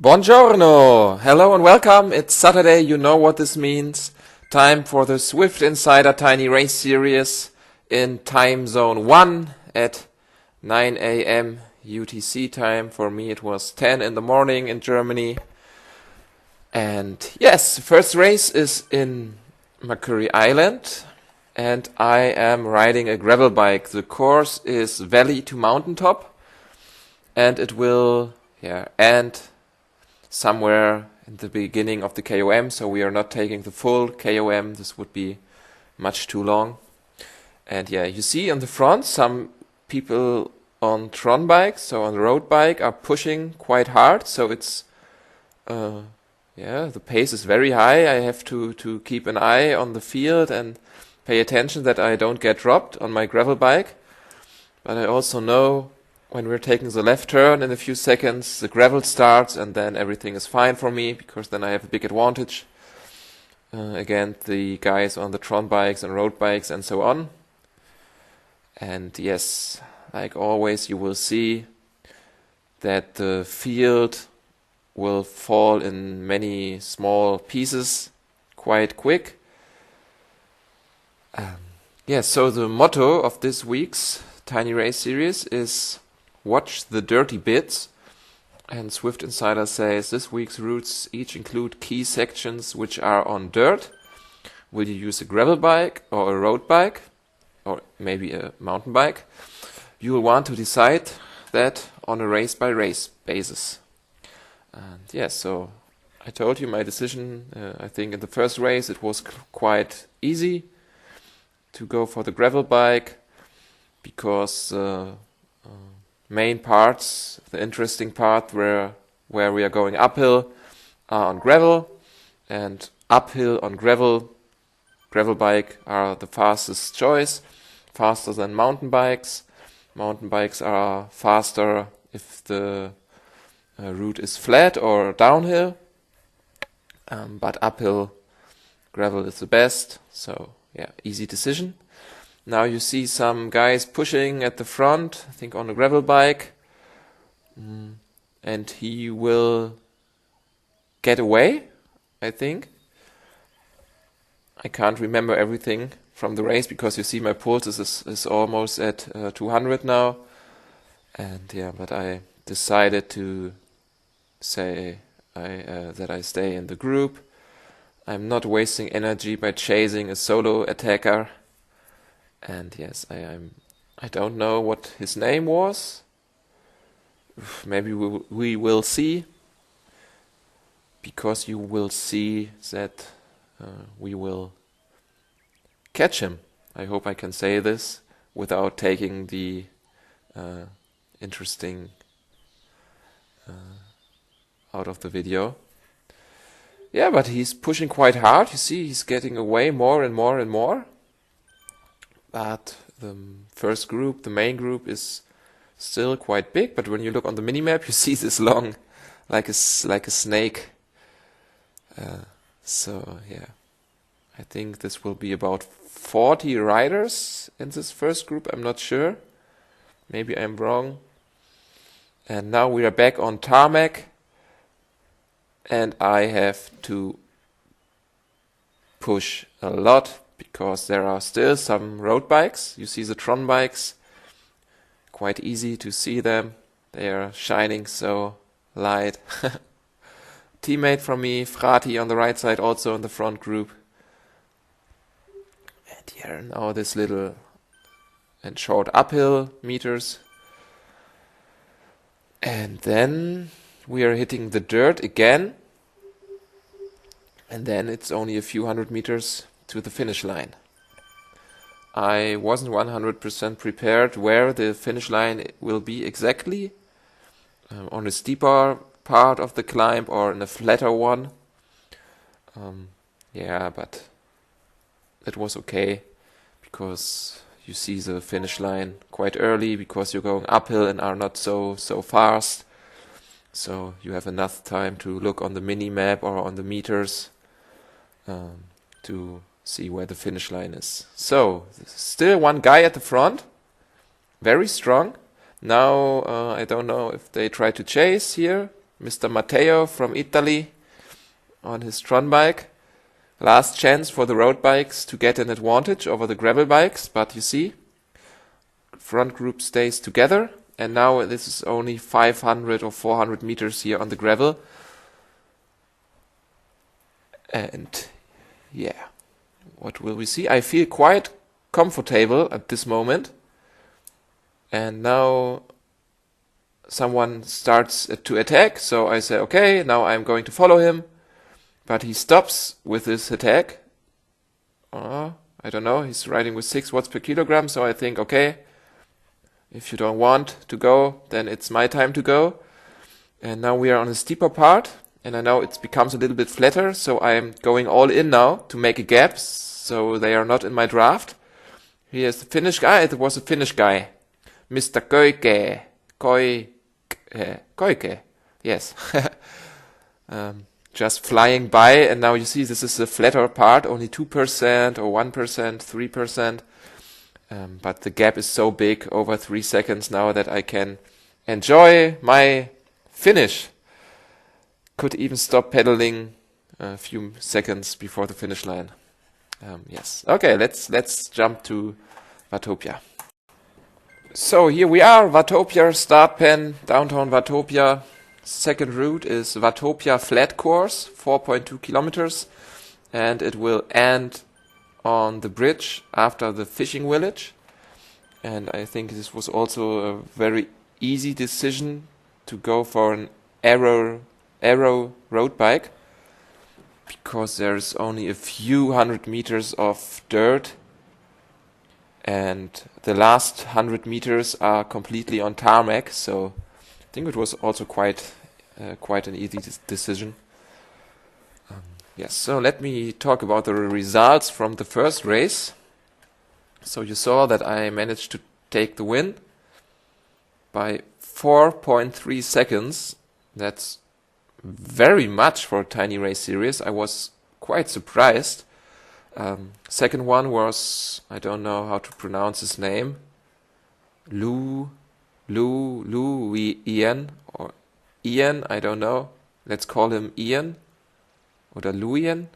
Buongiorno! Hello and welcome. It's Saturday, you know what this means. Time for the Swift Insider Tiny Race Series in time zone 1 at 9 a.m. UTC time. For me it was 10 in the morning in Germany. And yes, the first race is in Macquarie Island and I am riding a gravel bike. The course is valley to mountaintop and it will end somewhere in the beginning of the KOM, so we are not taking the full KOM. This would be much too long. And yeah, you see on the front some people on Tron bikes, so on the road bike, are pushing quite hard. So it's the pace is very high. I have to keep an eye on the field and pay attention that I don't get dropped on my gravel bike. But I also know when we're taking the left turn in a few seconds, the gravel starts and then everything is fine for me because then I have a big advantage against the guys on the Tron bikes and road bikes and so on. And yes, like always, you will see that the field will fall in many small pieces quite quick. So the motto of this week's Tiny Race Series is watch the dirty bits, and Swift Insider says this week's routes each include key sections which are on dirt. Will you use a gravel bike or a road bike or maybe a mountain bike? You will want to decide that on a race by race basis. And yes, so I told you my decision. I think in the first race it was quite easy to go for the gravel bike because main parts, the interesting part where we are going uphill are on gravel, and uphill on gravel bike are the fastest choice, faster than mountain bikes. Mountain bikes are faster if the route is flat or downhill, but uphill gravel is the best, so yeah, easy decision. Now you see some guys pushing at the front, I think on a gravel bike, and he will get away, I think. I can't remember everything from the race because you see my pulse is almost at 200 now. And yeah, but I decided to say that I stay in the group. I'm not wasting energy by chasing a solo attacker. And yes, I don't know what his name was. Maybe we will see, because you will see that we will catch him. I hope I can say this without taking the interesting out of the video. Yeah, but he's pushing quite hard. You see, he's getting away more and more and more. But the first group, the main group, is still quite big. But when you look on the minimap, you see this long, like a snake. So yeah, I think this will be about 40 riders in this first group. I'm not sure. Maybe I'm wrong. And now we are back on tarmac. And I have to push a lot, because there are still some road bikes. You see the Tron bikes, quite easy to see them. They are shining so light. Teammate from me, Frati on the right side, also in the front group. And here now this little and short uphill meters. And then we are hitting the dirt again. And then it's only a few hundred meters to the finish line. I wasn't 100% prepared where the finish line will be exactly, on a steeper part of the climb or in a flatter one. But it was okay, because you see the finish line quite early, because you're going uphill and are not so fast. So you have enough time to look on the mini map or on the meters to see where the finish line is. So still one guy at the front, very strong. Now I don't know if they try to chase here. Mr. Matteo from Italy on his Tron bike. Last chance for the road bikes to get an advantage over the gravel bikes, but you see, front group stays together, and now this is only 500 or 400 meters here on the gravel. And yeah, what will we see? I feel quite comfortable at this moment. And now someone starts to attack, so I say, okay, now I'm going to follow him. But he stops with this attack. I don't know, he's riding with 6 watts per kilogram, so I think, okay, if you don't want to go, then it's my time to go. And now we are on a steeper part, and I know it becomes a little bit flatter, so I'm going all in now to make a gap, so they are not in my draft. Here's the Finnish guy. It was a Finnish guy. Mr. Koike. Yes. Just flying by, and now you see this is the flatter part, only 2% or 1%, 3%. But the gap is so big, over 3 seconds now, that I can enjoy my finish. Could even stop pedaling a few seconds before the finish line. Yes. Okay, let's jump to Watopia. So here we are, Watopia start pen, downtown Watopia. Second route is Watopia flat course, 4.2 kilometers, and it will end on the bridge after the fishing village. And I think this was also a very easy decision to go for an aero road bike, because there's only a few hundred meters of dirt, and the last 100 meters are completely on tarmac, so I think it was also quite an easy decision. Yes, so let me talk about the results from the first race. So you saw that I managed to take the win by 4.3 seconds. That's very much for a tiny race series. I was quite surprised. Second one was, I don't know how to pronounce his name, Ian, or Ian, I don't know. Let's call him Ian, or Luian,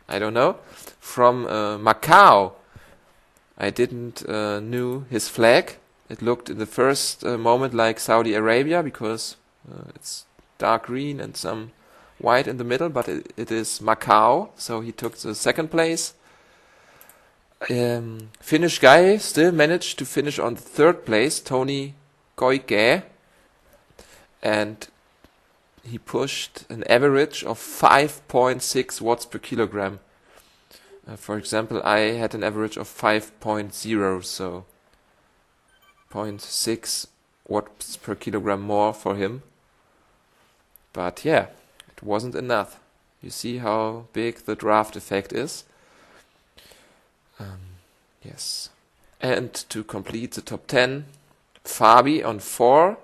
I don't know. From Macau. I didn't knew his flag. It looked in the first moment like Saudi Arabia, because it's dark green and some white in the middle, but it is Macau, so he took the second place. Finnish guy still managed to finish on the third place, Toni Koike, and he pushed an average of 5.6 watts per kilogram. For example, I had an average of 5.0, so 0.6 watts per kilogram more for him. But yeah, it wasn't enough. You see how big the draft effect is. Yes. And to complete the top 10, Fabi on 4.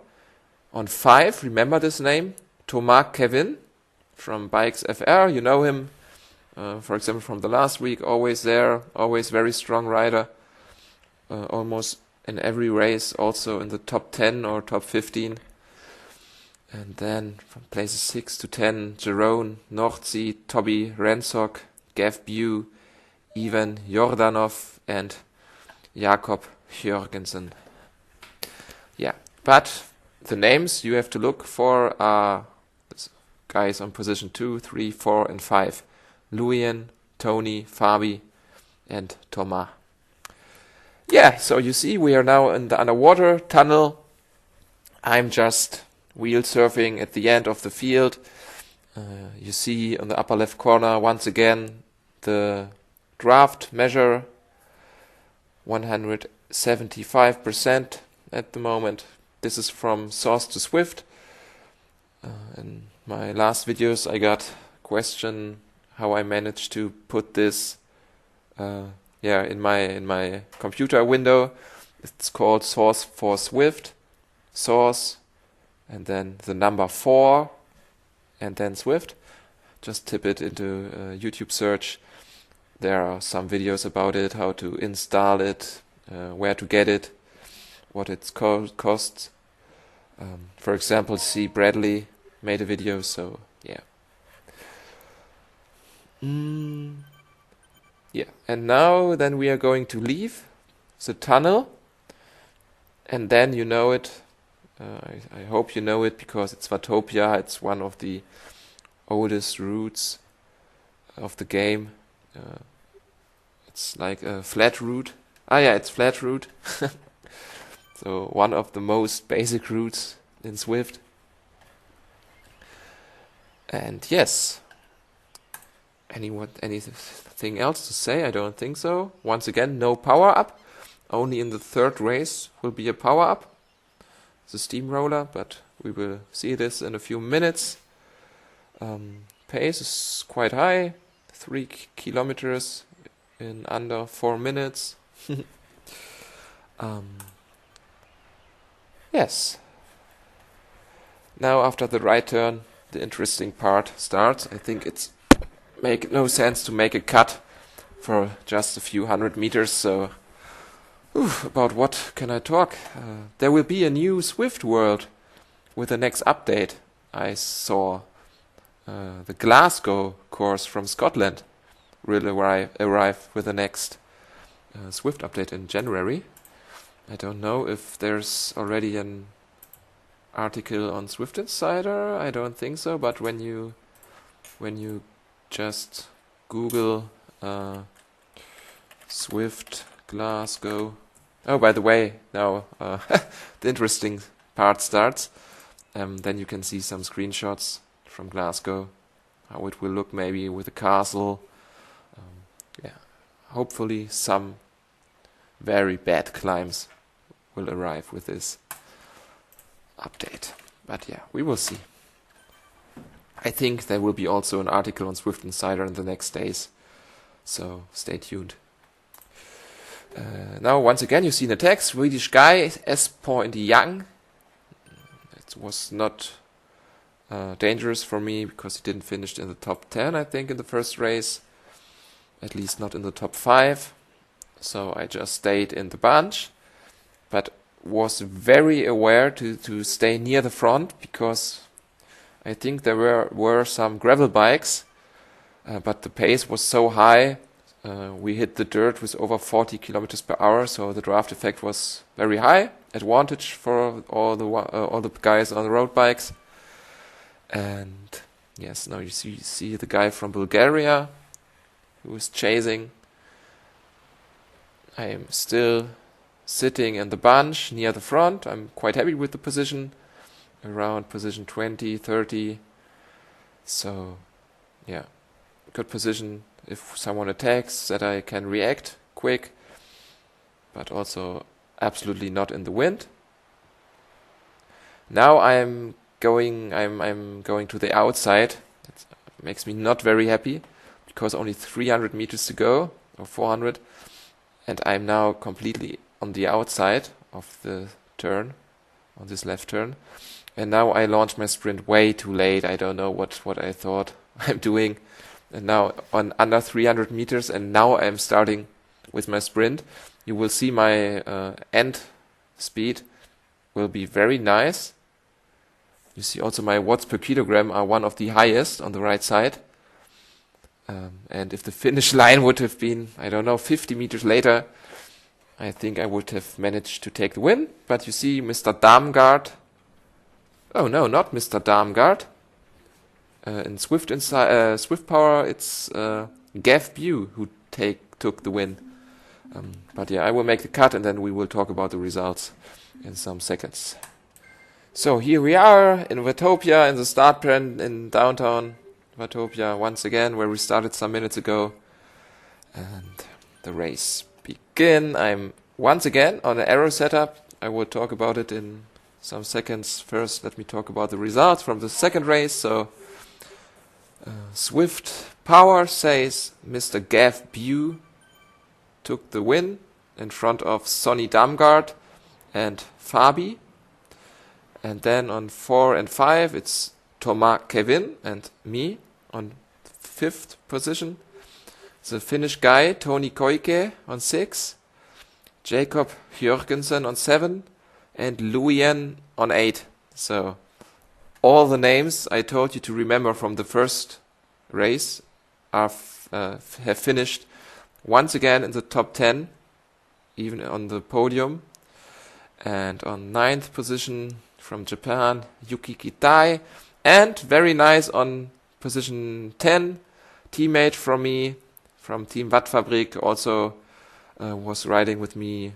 On 5, remember this name? Thomas Kevin from Bikes FR. You know him, for example, from the last week. Always there, always very strong rider. Almost in every race, also in the top 10 or top 15. And then from places 6 to 10, Jerome Nordsee, Toby Rensock, Gav Bew, Ivan Jordanov, and Jakob Jørgensen. Yeah, but the names you have to look for are guys on position 2, 3, 4, and 5. Luian, Tony, Fabi, and Thomas. Yeah, so you see we are now in the underwater tunnel. I'm just wheel surfing at the end of the field. You see on the upper left corner once again the draft measure, 175% at the moment. This is from source to Swift. In my last videos I got question how I managed to put this in my computer window. It's called source for Swift, source, and then the number 4, and then Swift. Just type it into a YouTube search. There are some videos about it, how to install it, where to get it, what it costs. For example, C. Bradley made a video, so yeah. Yeah, and now then we are going to leave the tunnel, and then you know it. I hope you know it because it's Watopia. It's one of the oldest routes of the game. It's like a flat route. Yeah, it's flat route. So one of the most basic routes in Swift. And yes, anything else to say? I don't think so. Once again, no power up. Only in the third race will be a power up, the steamroller, but we will see this in a few minutes. Pace is quite high, 3 kilometers in under 4 minutes. Yes. Now after the right turn, the interesting part starts. I think it's make no sense to make a cut for just a few 100 meters, so about what can I talk? There will be a new Swift world with the next update. I saw the Glasgow course from Scotland will arrive with the next Swift update in January. I don't know if there's already an article on Swift Insider. I don't think so, but when you just Google Swift Glasgow. Oh, by the way, now the interesting part starts. Then you can see some screenshots from Glasgow, how it will look maybe with a castle. Yeah, hopefully some very bad climbs will arrive with this update. But yeah, we will see. I think there will be also an article on Swift Insider in the next days, so stay tuned. Now, once again, you see in the text, Swedish guy, S. Young. It was not dangerous for me because he didn't finish in the top 10, I think, in the first race. At least not in the top 5. So I just stayed in the bunch, but was very aware to stay near the front because I think there were some gravel bikes, but the pace was so high. We hit the dirt with over 40 kilometers per hour, so the draft effect was very high. Advantage for all the guys on the road bikes. And yes, now you see the guy from Bulgaria who is chasing. I am still sitting in the bunch near the front. I'm quite happy with the position, around position 20, 30. So yeah, good position if someone attacks, that I can react quick, but also absolutely not in the wind. Now I'm going to the outside. That makes me not very happy because only 300 meters to go, or 400, and I'm now completely on the outside of the turn, on this left turn. And now I launched my sprint way too late. I don't know what I thought I'm doing. And now on under 300 meters, and now I'm starting with my sprint. You will see my end speed will be very nice. You see also my watts per kilogram are one of the highest on the right side. And if the finish line would have been, I don't know, 50 meters later, I think I would have managed to take the win. But you see Mr. Damgaard. Oh no, not Mr. Damgaard. In Swift Power, it's Gav Bew who took the win. But yeah, I will make the cut and then we will talk about the results in some seconds. So here we are in Watopia, in the start pen in downtown Watopia once again, where we started some minutes ago. And the race begin. I'm once again on an aero setup. I will talk about it in some seconds. First, let me talk about the results from the second race. So Swift Power says Mr. Gav Bew took the win in front of Sonny Damgaard and Fabi. And then on 4 and 5, it's Thomas Kevin and me on 5th position. The Finnish guy, Toni Koike, on 6. Jacob Jørgensen on 7. And Luyen on 8. So all the names I told you to remember from the first race have finished once again in the top 10, even on the podium. And on 9th position from Japan, Yuki Kitai. And very nice on position 10, teammate from me, from Team Wattfabrik, also was riding with me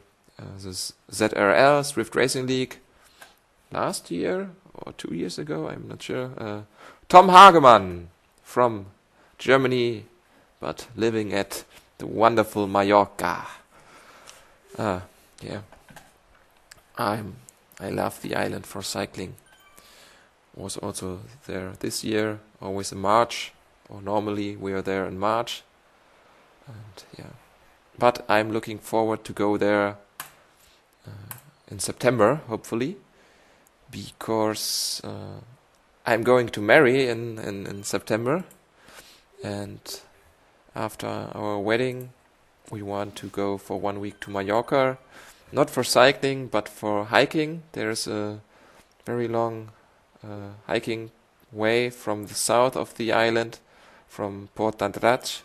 this ZRL, Swift Racing League, last year or 2 years ago, I'm not sure. Tom Hagemann from Germany, but living at the wonderful Mallorca. Yeah, I love the island for cycling. Was also there this year, always in March, or normally we are there in March. And yeah, but I'm looking forward to go there in September, hopefully, because I'm going to marry in September, and after our wedding we want to go for 1 week to Mallorca, not for cycling but for hiking. There's a very long hiking way from the south of the island, from Port d'Andratx.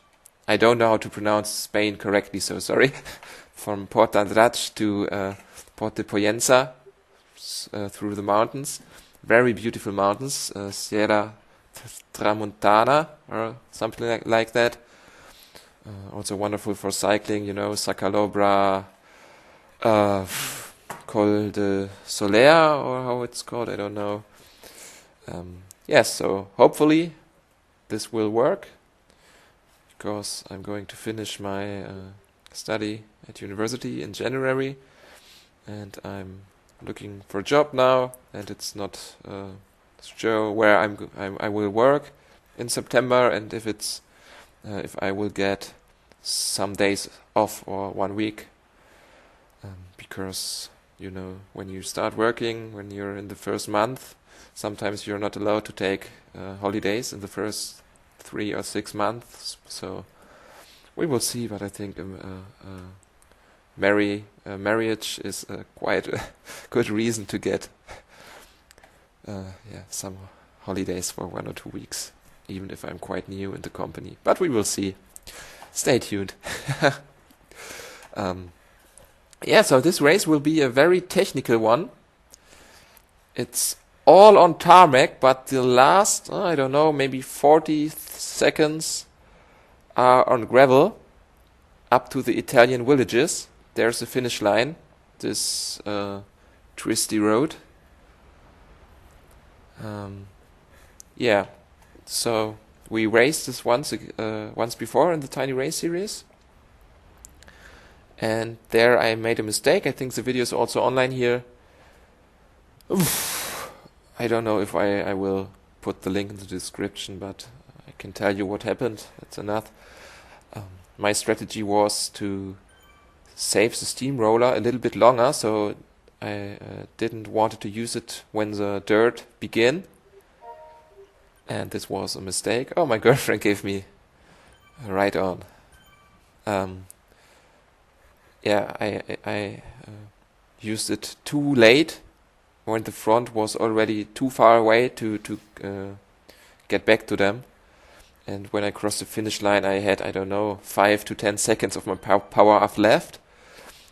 I don't know how to pronounce Spain correctly, so sorry. From Port d'Andratx to Port de Poyensa, through the mountains. Very beautiful mountains, Sierra Tramontana or something like that. Also wonderful for cycling, Sacalobra, Col de Soler, or how it's called, I don't know. Yes, so hopefully this will work, because I'm going to finish my study at university in January, and I'm looking for a job now, and it's not sure where I will work in September, and if I will get some days off or 1 week, because when you start working, when you're in the first month, sometimes you're not allowed to take holidays in the first 3 or 6 months. So we will see, but I think marriage is quite a good reason to get some holidays for 1 or 2 weeks, even if I'm quite new in the company. But we will see. Stay tuned. So this race will be a very technical one. It's all on tarmac, but the last, I don't know, maybe 40 seconds are on gravel up to the Italian villages. There's the finish line, this twisty road. So we raced this once before in the Tiny Race series, and there I made a mistake. I think the video is also online here. I don't know if I will put the link in the description, but I can tell you what happened. That's enough. My strategy was to save the steamroller a little bit longer, so I didn't want to use it when the dirt began. And this was a mistake. Oh, my girlfriend gave me a ride on. I used it too late, when the front was already too far away to get back to them. And when I crossed the finish line, I had, 5 to 10 seconds of my power off left.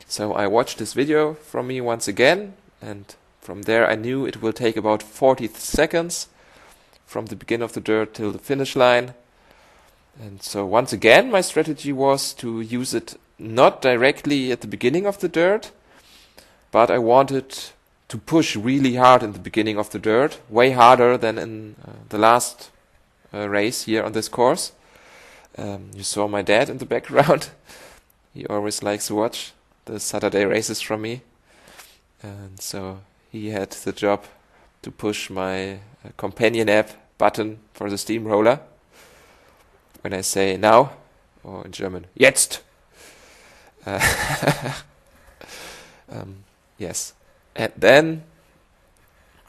So I watched this video from me once again, and from there I knew it will take about 40 seconds from the beginning of the dirt till the finish line. And so once again my strategy was to use it not directly at the beginning of the dirt, but I wanted to push really hard in the beginning of the dirt, way harder than in the last race here on this course. You saw my dad in the background. He always likes to watch the Saturday races from me, and so he had the job to push my companion app button for the steamroller when I say now, or in German, jetzt. Yes. And then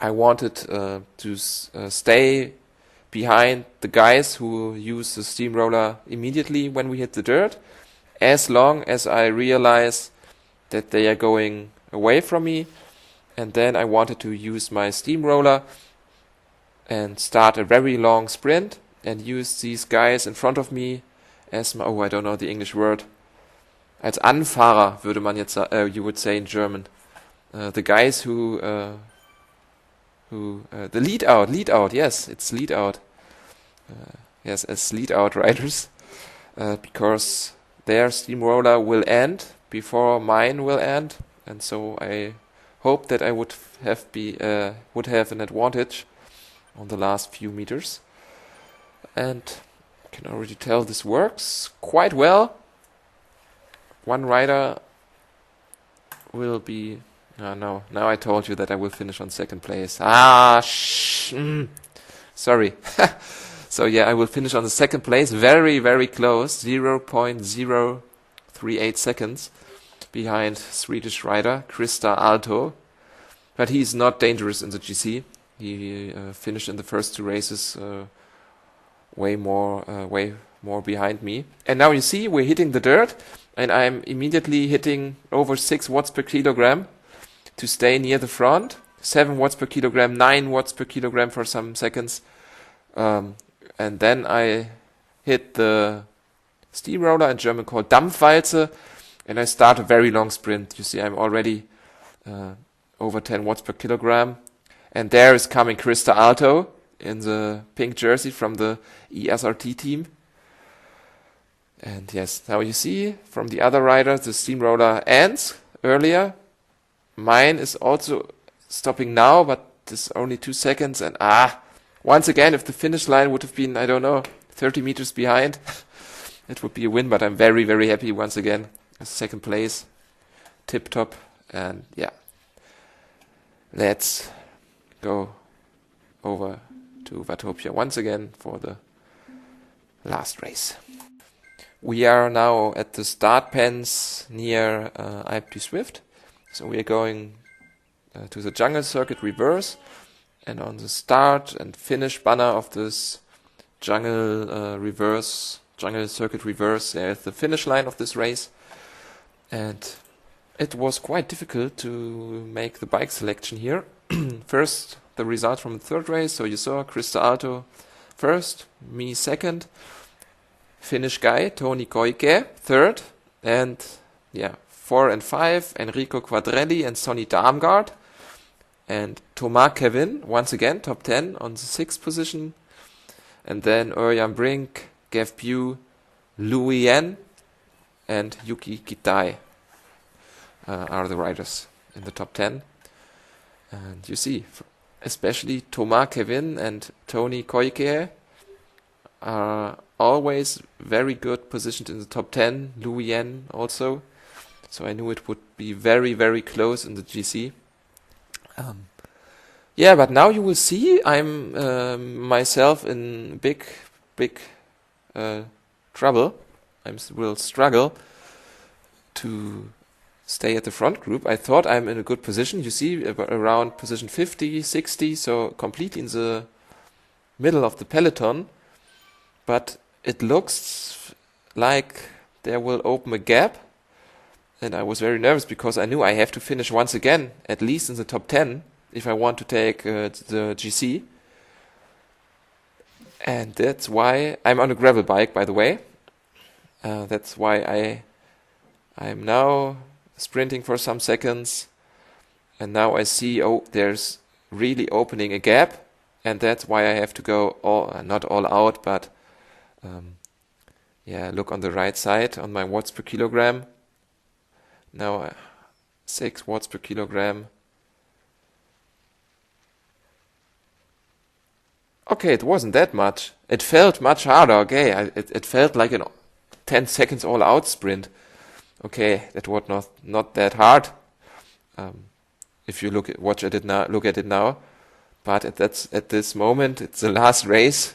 I wanted to stay behind the guys who use the steamroller immediately when we hit the dirt, as long as I realize that they are going away from me. And then I wanted to use my steamroller and start a very long sprint and use these guys in front of me as my, I don't know the English word. Als Anfahrer würde man jetzt, you would say in German. The guys the lead out, yes, it's lead out. Yes, as lead out riders, because their steamroller will end before mine will end, and so I hope that I would have an advantage on the last few meters. And I can already tell this works quite well. One rider will be... no, now I told you that I will finish on second place. Sorry. So yeah, I will finish on the second place, very, very close, 0.038 seconds behind Swedish rider Krista Alto. But he's not dangerous in the GC. He finished in the first two races way more behind me. And now you see we're hitting the dirt, and I'm immediately hitting over 6 watts per kilogram to stay near the front. 7 watts per kilogram, 9 watts per kilogram for some seconds. And then I hit the steamroller, in German called Dampfwalze, and I start a very long sprint. You see I'm already over 10 watts per kilogram. And there is coming Krista Alto in the pink jersey from the ESRT team. And yes, now you see from the other riders, the steamroller ends earlier. Mine is also stopping now, but it's only 2 seconds. And once again, if the finish line would have been, 30 meters behind, it would be a win. But I'm very, very happy once again. Second place, tip top. And yeah, let's go over to Watopia once again for the last race. We are now at the start pens near Alpe du Swift. So we are going to the jungle circuit reverse, and on the start and finish banner of this jungle circuit reverse, there is the finish line of this race. And it was quite difficult to make the bike selection here. First, the result from the third race. So you saw Krista Alto first, me second, Finnish guy Toni Koike third, and 4 and 5 Enrico Quadrelli and Sonny Darmgaard, and Thomas Kevin once again top 10 on the 6th position, and then Örjan Brink, Gev Pugh, Louis Yen, and Yuki Kitai are the riders in the top 10. And you see, especially Thomas Kevin and Toni Koike are always very good positioned in the top 10. Louis Yen also. So I knew it would be very, very close in the GC. But now you will see I'm myself in big trouble. I will struggle to stay at the front group. I thought I'm in a good position. You see, around position 50, 60, so completely in the middle of the peloton. But it looks like there will open a gap. And I was very nervous because I knew I have to finish once again, at least in the top 10, if I want to take the GC. And that's why I'm on a gravel bike, by the way. That's why I'm now sprinting for some seconds. And now I see, there's really opening a gap. And that's why I have to go not all out, but look on the right side on my watts per kilogram. Now 6 watts per kilogram. Okay, it wasn't that much. It felt much harder. Okay, it felt like a 10 seconds all out sprint. Okay, that was not that hard. If you look at it now. But at this moment, it's the last race.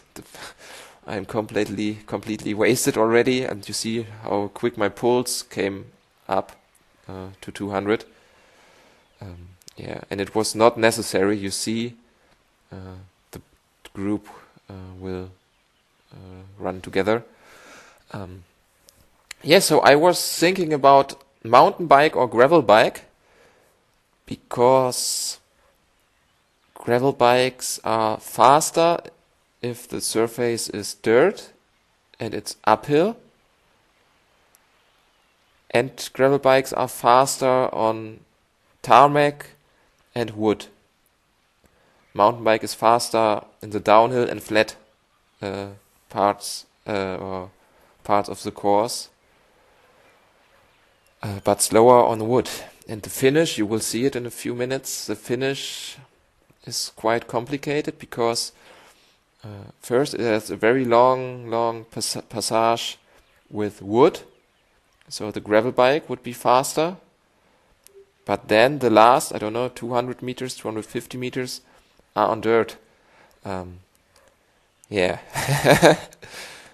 I'm completely wasted already, and you see how quick my pulse came up to 200. And it was not necessary. You see, the group will run together. So I was thinking about mountain bike or gravel bike, because gravel bikes are faster if the surface is dirt and it's uphill. And gravel bikes are faster on tarmac and wood. Mountain bike is faster in the downhill and flat parts or parts of the course, but slower on wood. And the finish, you will see it in a few minutes, the finish is quite complicated because first it has a very long passage with wood, so the gravel bike would be faster, but then the last, I don't know, 200 meters, 250 meters are on dirt. Yeah.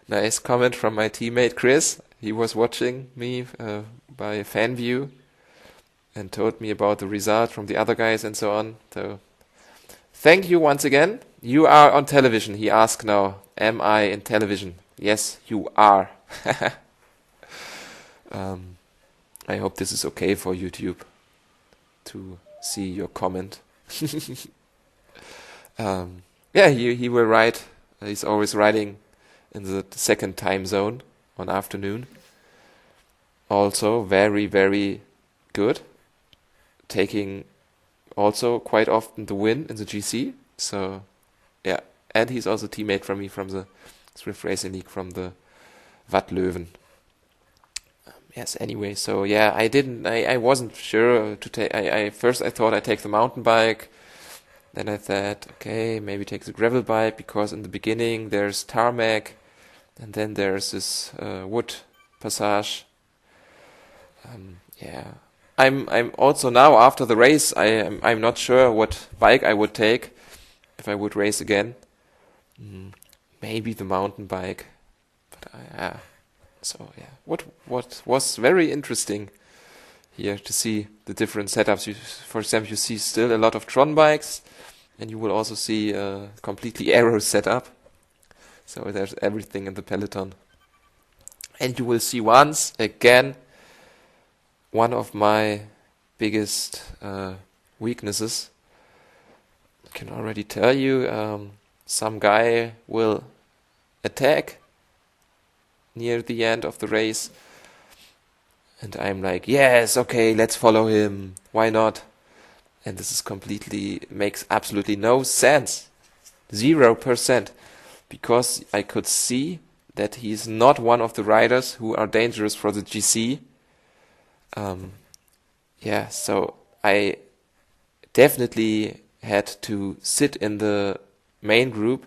Nice comment from my teammate Chris. He was watching me by fan view and told me about the result from the other guys and so on. So thank you once again. You are on television. He asked now, am I in television? Yes, you are. I hope this is okay for YouTube to see your comment. Yeah, he will write. He's always writing in the second time zone on afternoon. Also very, very good. Taking also quite often the win in the GC. So, yeah. And he's also a teammate from me from the Swift Racing League from the Watt Löwen. Yes, anyway, so yeah, I wasn't sure to take, first I thought I'd take the mountain bike. Then I thought, okay, maybe take the gravel bike because in the beginning there's tarmac and then there's this wood passage. Yeah, I'm also now after the race. I'm not sure what bike I would take if I would race again. Maybe the mountain bike, but yeah. So yeah, what was very interesting here to see the different setups. For example, you see still a lot of Tron bikes, and you will also see a completely aero setup. So there's everything in the peloton. And you will see once again one of my biggest weaknesses. I can already tell you, some guy will attack near the end of the race. And I'm like, yes, okay, let's follow him. Why not? And this is makes absolutely no sense. 0%. Because I could see that he's not one of the riders who are dangerous for the GC. Yeah, so I definitely had to sit in the main group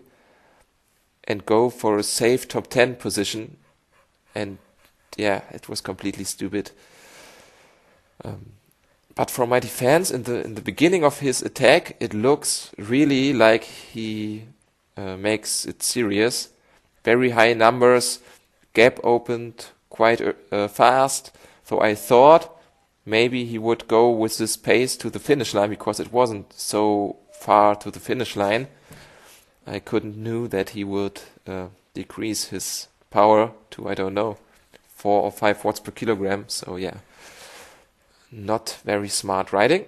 and go for a safe top 10 position. And yeah, it was completely stupid. But for my defense, in the beginning of his attack, it looks really like he makes it serious. Very high numbers, gap opened quite fast. So I thought maybe he would go with this pace to the finish line because it wasn't so far to the finish line. I couldn't knew that he would decrease his power to, I don't know, 4 or 5 watts per kilogram. So yeah, not very smart riding.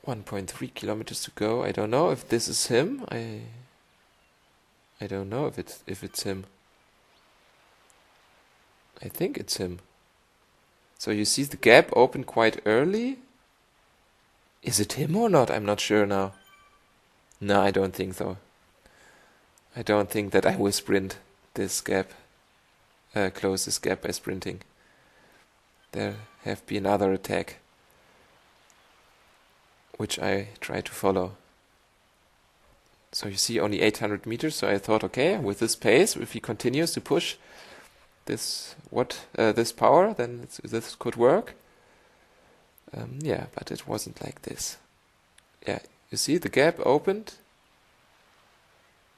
1.3 kilometers to go. I don't know if this is him. I don't know if it's him. I think it's him. So you see the gap open quite early. Is it him or not? I'm not sure now. No, I don't think so. I don't think that I will sprint this gap, close this gap by sprinting. There have been another attack, which I try to follow. So you see only 800 meters, so I thought, okay, with this pace, if he continues to push this power, then this could work. Yeah, but it wasn't like this. Yeah, you see the gap opened.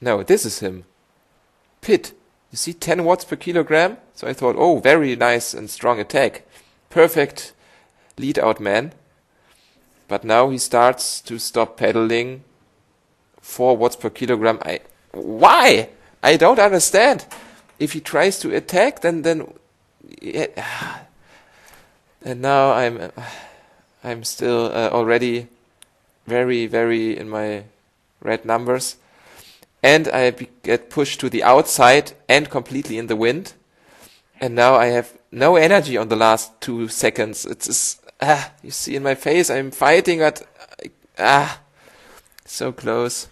No, this is him. Pitt. You see 10 watts per kilogram? So I thought, oh, very nice and strong attack. Perfect lead out man. But now he starts to stop pedaling. 4 watts per kilogram. Why? I don't understand. If he tries to attack, then yeah. And now I'm still already very, very in my red numbers. And I get pushed to the outside and completely in the wind. And now I have no energy on the last 2 seconds. You see in my face, I'm fighting, but so close.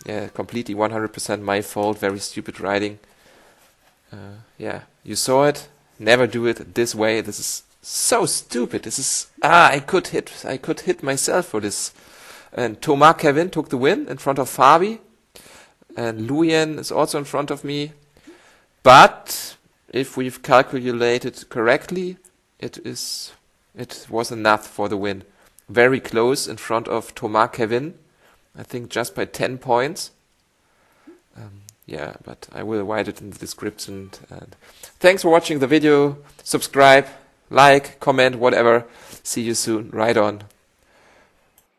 Yeah, completely 100% my fault. Very stupid riding. Yeah, you saw it. Never do it this way. This is so stupid. This is I could hit myself for this. And Thomas Kevin took the win in front of Fabi, and Luyen is also in front of me. But if we've calculated correctly, it was enough for the win. Very close in front of Thomas Kevin. I think just by 10 points. Yeah, but I will write it in the description. And thanks for watching the video. Subscribe, like, comment, whatever. See you soon. Ride on.